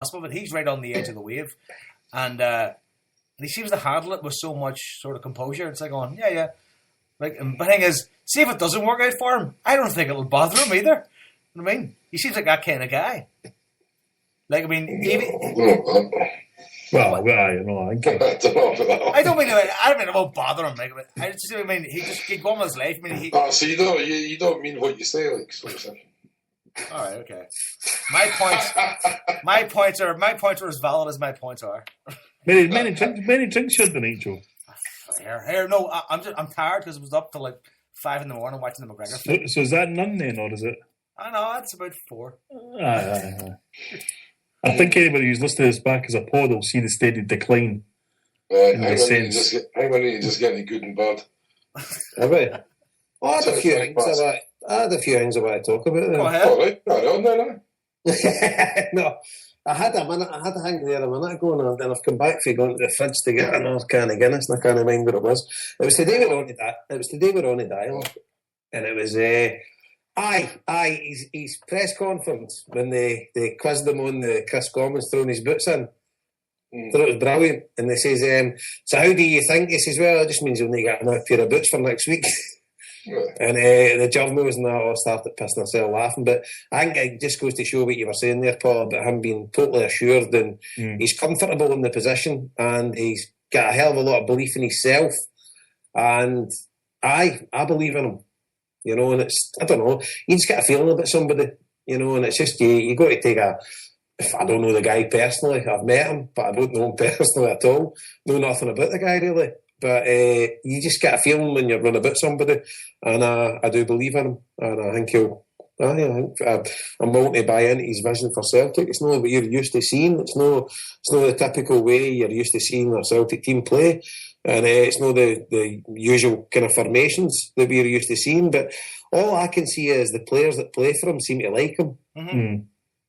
but he's right on the edge of the wave, and he seems to handle it with so much sort of composure. It's like going, yeah. Like, and the thing is, see if it doesn't work out for him, I don't think it'll bother him either. You know what I mean? He seems like that kind of guy. Like, I mean, Well, you know, I don't mean it won't bother him. Like, I just mean he go on with his life. I mean, so you don't mean what you say, like sort of thing. All right, okay. My points are as valid as my points are. Many drinks here tonight, Joe. Here, no, I'm tired because I was up till like 5 a.m. watching the McGregor fight. So is that none then, or is it? I know, it's about 4. Aye. I think anybody who's listening to this back as a pod will see the steady decline. I'm going to just get any good and bad. Have we? I had a few things I want to talk about. Go ahead. All right. No. No, I had a hang there a minute ago, and then I've come back for going to the fridge to get another can of Guinness, and I can't remember what it was. It was today with Ronny Deila, and it was his press conference when they quizzed him on the Chris Commons throwing his boots in. I thought it was brilliant, and they says, "So how do you think?" He says, "Well, it just means you'll need to get another pair of boots for next week." And the journals and that all started pissing themselves laughing. But I think it just goes to show what you were saying there, Paul, about him being totally assured, and he's comfortable in the position, and he's got a hell of a lot of belief in himself. And I believe in him, you know. And it's, I don't know, you just get a feeling about somebody, you know. And it's just you got to take if I don't know the guy personally, I've met him, but I don't know him personally at all. Know nothing about the guy really. But you just get a feeling when you're running about somebody, and I do believe in him, and I think I'm willing to buy into his vision for Celtic. It's not what you're used to seeing. It's not the typical way you're used to seeing a Celtic team play, and it's not the usual kind of formations that we're used to seeing. But all I can see is the players that play for him seem to like him. Mm-hmm.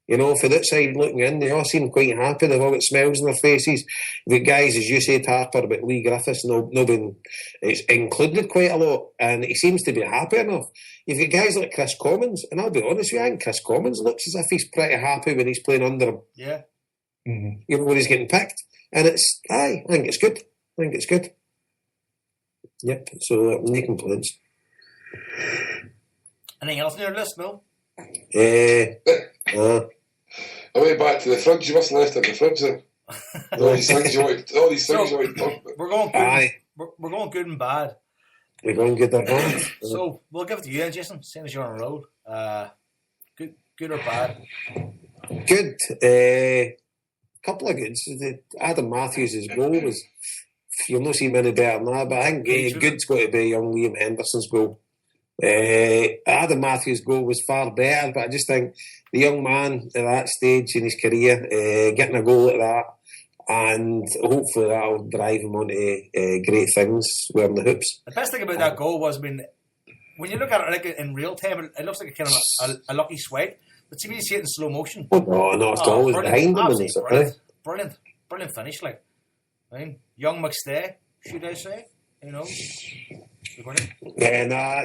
You know, for that side looking in, they all seem quite happy. They've all got smiles on their faces. The guys, as you said, Harper, but Lee Griffiths, it's included quite a lot, and he seems to be happy enough. You've got guys like Chris Commons, and I'll be honest with you, I think Chris Commons looks as if he's pretty happy when he's playing under him. Yeah. Mm-hmm. You know, when he's getting picked. And I think it's good. Yep, so no complaints. Anything else on your list, Bill? I went back to the fridge. You must have left it in the fridge then. All these things you want to talk about. We're going good. We're going good and bad. We're going good and bad. So we'll give it to you, Jason. Seeing as you're on a roll. Good or bad? Good. Couple of goods. Adam Matthews' goal was. You'll not see many better than that, but I think good's got to be young Liam Henderson's goal. Adam Matthews' goal was far better, but I just think the young man at that stage in his career, getting a goal like that, and hopefully that'll drive him on to great things wearing the hoops. The best thing about that goal was, when you look at it like in real time, it looks like a kind of a lucky swipe, but see when you see it in slow motion. Oh no, it's always behind him. Brilliant finish, like. I mean, young McStay, should I say? You know. Yeah, no,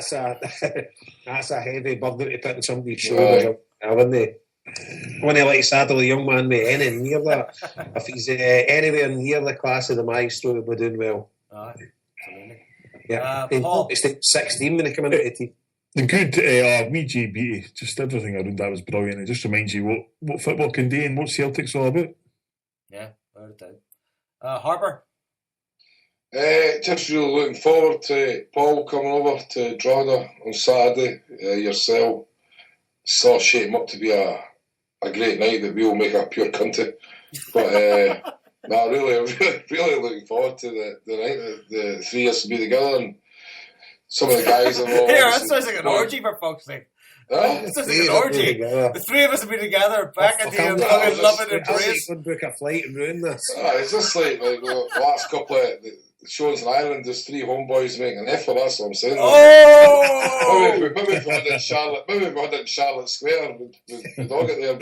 that's a heavy burden to put on somebody's shoulders, wouldn't it? When he likes saddle a young man with any near that, if he's anywhere near the class of the maestro, he'll be doing well. Absolutely. Yeah, Paul, he's 16 when he came into the team. The good WG beat, just everything around that was brilliant. It just reminds you what football can do and what Celtic's all about. Yeah, without a doubt. Harper? Just really looking forward to Paul coming over to Drogheda on Saturday. Yourself, sort of shaping up to be a great night that we will make a pure country. But really looking forward to the night that the three of us will be together, and some of the guys are all. Here, that sounds like an orgy for folks' sake. It sounds like an orgy. The three of us will be together back at the fucking loving embrace. I'll book a flight and ruin this. It's just like the last couple of shows in Ireland, there's 3 homeboys making an effort. That's what I'm saying. Oh! Maybe we had it in Charlotte Square. We'd all get there,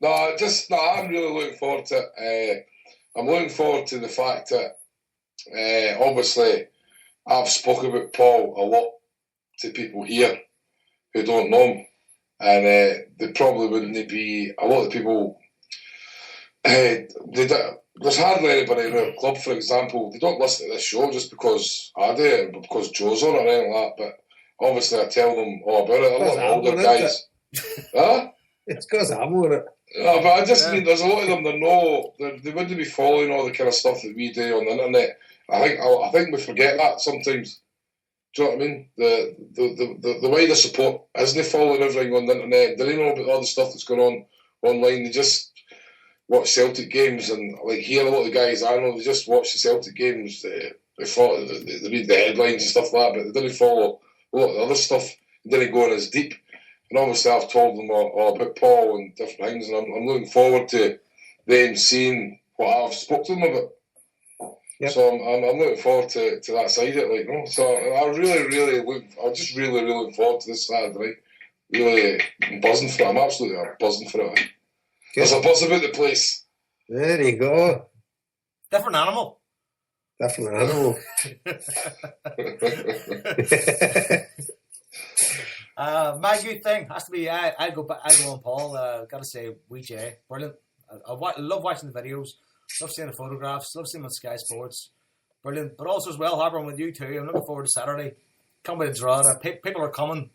but I'm really looking forward to it. I'm looking forward to the fact that obviously I've spoken about Paul a lot to people here who don't know him, and there probably wouldn't be a lot of people There's hardly anybody in our club, for example, they don't listen to this show just because I do it, but because Joe's on it or anything like that. But obviously, I tell them all about it. A lot of older guys. Huh? It's because I'm on it. No, but I just mean there's a lot of them that they wouldn't be following all the kind of stuff that we do on the internet. I think we forget that sometimes. Do you know what I mean? The way they support isn't following everything on the internet. They don't know about all the stuff that's going on online. They just watch Celtic games, and like here, a lot of the guys I know, they just watch the Celtic games. They read the headlines and stuff like that, but they didn't follow a lot of the other stuff. They didn't go in as deep. And obviously, I've told them all about Paul and different things, and I'm looking forward to them seeing what I've spoke to them about. Yep. So I'm looking forward to that side of it, like, you know. So I'm just really looking forward to this Saturday night. Really buzzing for it. I'm absolutely buzzing for it. There's a buzz about the place. There you go. Different animal. My good thing has to be I go on Paul. Gotta say, WeJ, brilliant. I love watching the videos. Love seeing the photographs. Love seeing them on Sky Sports. Brilliant. But also as well, Harbour, with you too. I'm looking forward to Saturday. Can't wait to draw it. People are coming.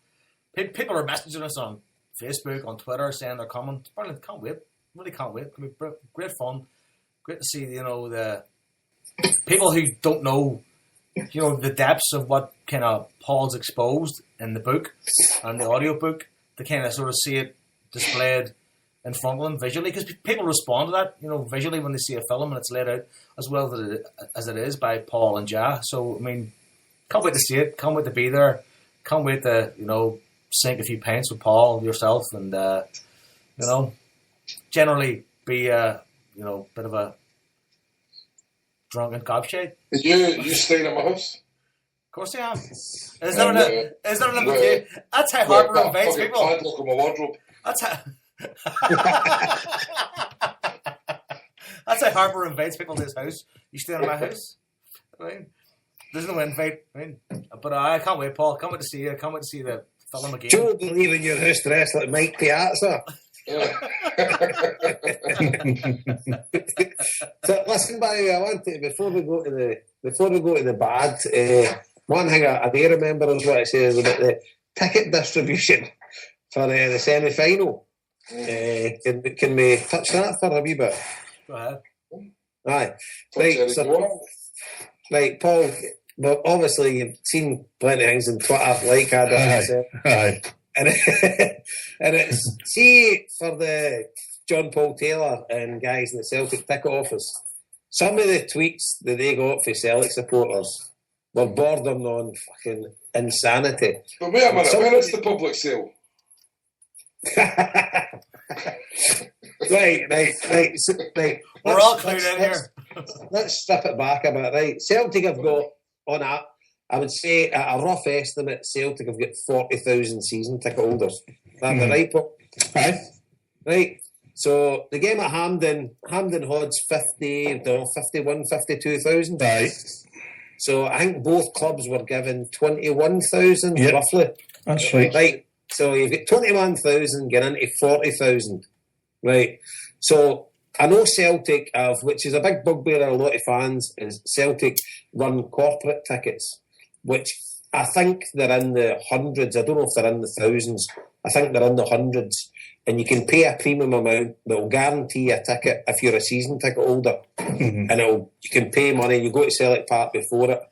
People are messaging us on Facebook, on Twitter, saying they're coming. It's brilliant. Can't wait. Really can't wait. It'll be great fun. Great to see, the people who don't know, the depths of what kind of Paul's exposed in the book and the audio book, to kind of sort of see it displayed in front of them visually, because people respond to that, visually when they see a film and it's laid out as well as it is by Paul and Ja. So, I mean, can't wait to see it. Can't wait to be there. Can't wait to, sink a few pints with Paul, yourself, and, generally be, bit of a drunken gobshite. You staying at my house? Of course I am. Is there an invitation? That's how Harbour invites people. Padlock on my wardrobe. That's how... That's how Harbour invites people to his house. You stay at my house. I mean, there's no invite. But I can't wait, Paul. Can't wait to see you. Can't wait to see the film again. Joe will leave in your house dressed like Mike Piazza. So listen, by the way, I want to, before we go to the bad, one thing I do remember is what it says about the ticket distribution for the semi-final. Can we touch that for a wee bit? Go ahead. Right. Right, Paul, well, obviously you've seen plenty of things on Twitter, like I did. Aye. And it's, see, for the John Paul Taylor and guys in the Celtic ticket office, some of the tweets that they got for Celtic supporters were bordering on fucking insanity. But wait a minute, when is the public sale? Right. We're all clued in here. Let's strip it back a bit, right? Celtic have got, on that, I would say, at a rough estimate, Celtic have got 40,000 season ticket holders. That's right, Paul? Aye. Right. So the game at Hampden Hod's 51, 52,000. Aye. So I think both clubs were given 21,000, roughly. That's right. Right. So you've got 21,000 getting into 40,000. Right. So I know Celtic have, which is a big bugbear of a lot of fans, is Celtic run corporate tickets, which I think they're in the hundreds. I don't know if they're in the thousands. I think they're in the hundreds. And you can pay a premium amount that will guarantee a ticket if you're a season ticket holder. Mm-hmm. And you can pay money, you go to Celtic Park before it,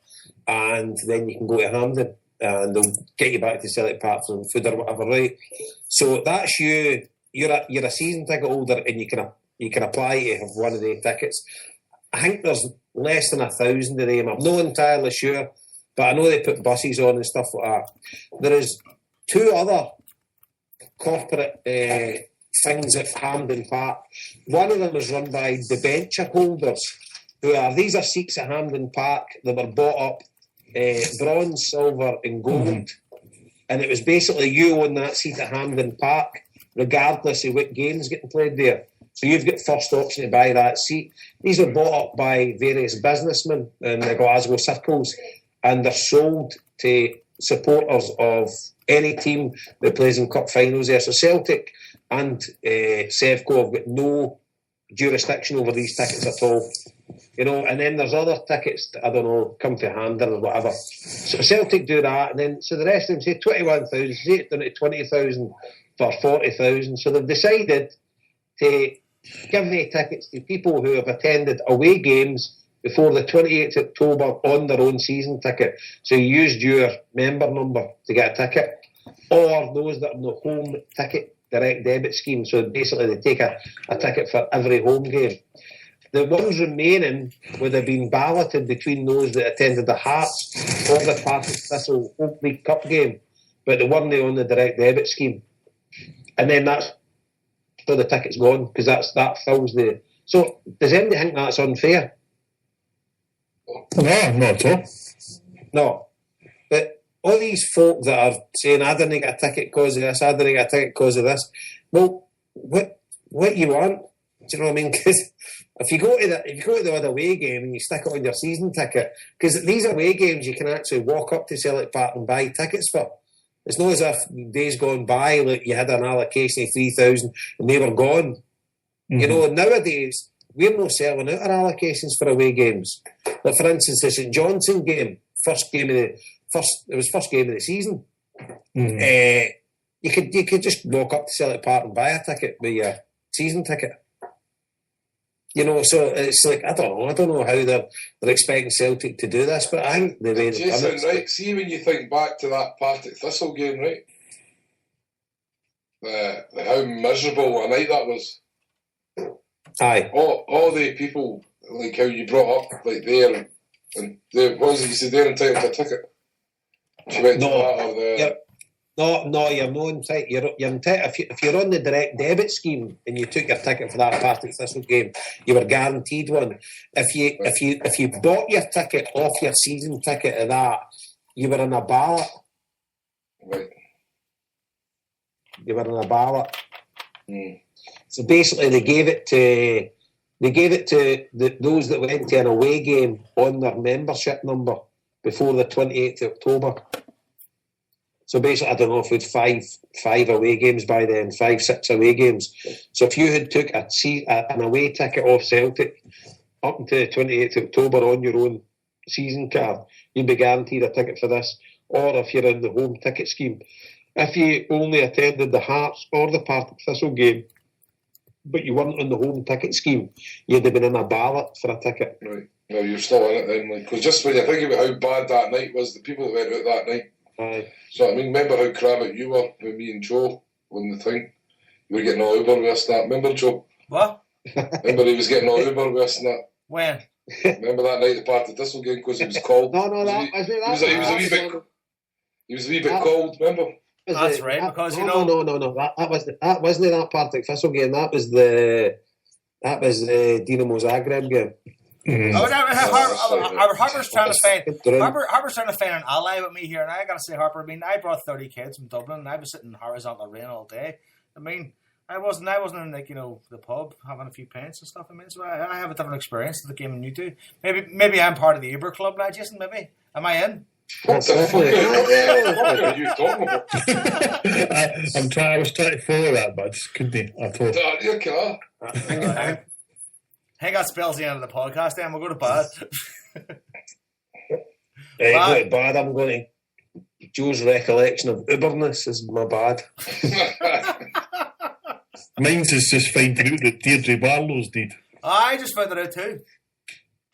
and then you can go to Hampden, and they'll get you back to Celtic Park for food or whatever, right? So that's you. You're a season ticket holder, and you can apply to have one of the tickets. I think there's less than 1,000 of them. I'm not entirely sure, but I know they put buses on and stuff like that. There is two other corporate things at Hampden Park. One of them is run by debenture holders, these are seats at Hampden Park that were bought up bronze, silver and gold. And it was basically you on that seat at Hampden Park, regardless of what games getting played there. So you've got first option to buy that seat. These are bought up by various businessmen in the Glasgow circles, and they're sold to supporters of any team that plays in cup finals there. So Celtic and Sevco have got no jurisdiction over these tickets at all. You know, and then there's other tickets that, I don't know, come to handle or whatever. So Celtic do that, and then so the rest of them say 21,000, say it down to 20,000 for 40,000. So they've decided to give away tickets to people who have attended away games before the 28th of October on their own season ticket. So you used your member number to get a ticket, or those that are in the home ticket direct debit scheme. So basically they take a ticket for every home game. The ones remaining would have been balloted between those that attended the Hearts or the Partick Thistle Home League Cup game, but they weren't on the direct debit scheme. And then that's where the ticket's gone, because that fills the... So does anybody think that's unfair? No, not at all. No. But all these folk that are saying, I didn't get a ticket because of this, I didn't get a ticket because of this, well, what you want? Do you know what I mean? Because if you go to the other away game and you stick it on your season ticket, because these away games you can actually walk up to Celtic Park and buy tickets for. It's not as if days gone by, like you had an allocation of 3,000 and they were gone. Mm-hmm. You know, nowadays we're not selling out our allocations for away games. Like for instance, the St Johnstone game, first game of the season. Mm-hmm. You could just walk up to Celtic Park and buy a ticket with your season ticket. You know, so it's like, I don't know how they're expecting Celtic to do this, but I think the way they've done it. Right, see when you think back to that Partick Thistle game, right? How miserable a night that was. Aye. All the people, like how you brought up, like there, and what was it you said there entitled to a ticket? She went to that or the... Yep. No, you're not entitled. You're entitled. If you're on the direct debit scheme and you took your ticket for that Partick Thistle game, you were guaranteed one. If you bought your ticket off your season ticket of that, you were in a ballot. Right. You were in a ballot. Mm. So basically, they gave it to those that went to an away game on their membership number before the 28th of October. So basically, I don't know if we'd five away games by then, 5-6 away games. So if you had took an away ticket off Celtic up until the 28th of October on your own season card, you'd be guaranteed a ticket for this. Or if you're in the home ticket scheme. If you only attended the Hearts or the Partick Thistle game, but you weren't on the home ticket scheme, you'd have been in a ballot for a ticket. Right. No, you're still in it then. Because just when you think about how bad that night was, the people that went out that night. Aye. So, I mean, remember how crabbit you were with me and Joe on the thing? You were getting all Uber with us and that. Remember, Joe? What? Remember he was getting all Uber with us and that? When? Remember that night at the Partick Thistle game because he was cold? No, that He was a wee bit cold, remember? That's right, because, you know... No. That wasn't that Partick Thistle game. That was the Dinamo Zagreb game. Mm-hmm. Harper's trying to find an ally with me here, and I gotta say, Harper, I mean, I brought 30 kids from Dublin, and I was sitting in horizontal rain all day. I mean, I wasn't in, like, you know, the pub having a few pints and stuff. I mean, so I have a different experience to the game than you do. Maybe I'm part of the Uber club now, Jason. Maybe am I in? What the fuck are you talking about? I was trying to follow that, but I just couldn't at all. You're killer. I think that spells the end of the podcast. Then we'll go to bed. Go to bed. I'm going to... Joe's recollection of Uberness is my bad. Mine's is just finding out that Deirdre Barlow's dead. I just found it out too.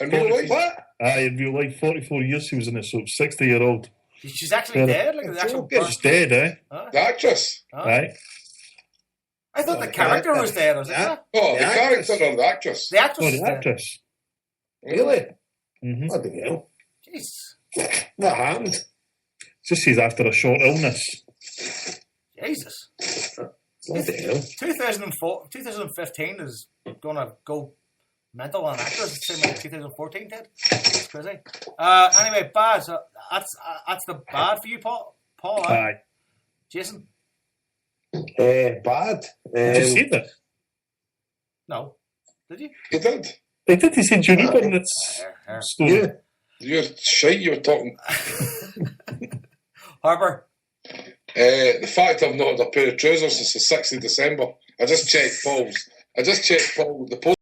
In real life? What? In real life, 44 years she was in it, so 60-year-old. She's actually dead? Like the actual She's dead, eh? Huh? The actress? Huh? Right. I thought the character was dead, was it? Oh, the character or the actress? The actress. Oh, the actress. Really? Mm-hmm. What the hell? Jeez. What happened? Just says after a short illness. Jesus. What the hell? 2015 is going to go mental on actors. It's the same way 2014 did. It's crazy. Anyway, bad. So that's the bad for you, Paul. Aye. Jason? Bad. Did you see that? No. Did you? He did. They did. He said Judy Burnett's story. Yeah. You're shite you were talking. Harper? The fact I've not had a pair of trousers since the 6th of December. I just checked Paul. The post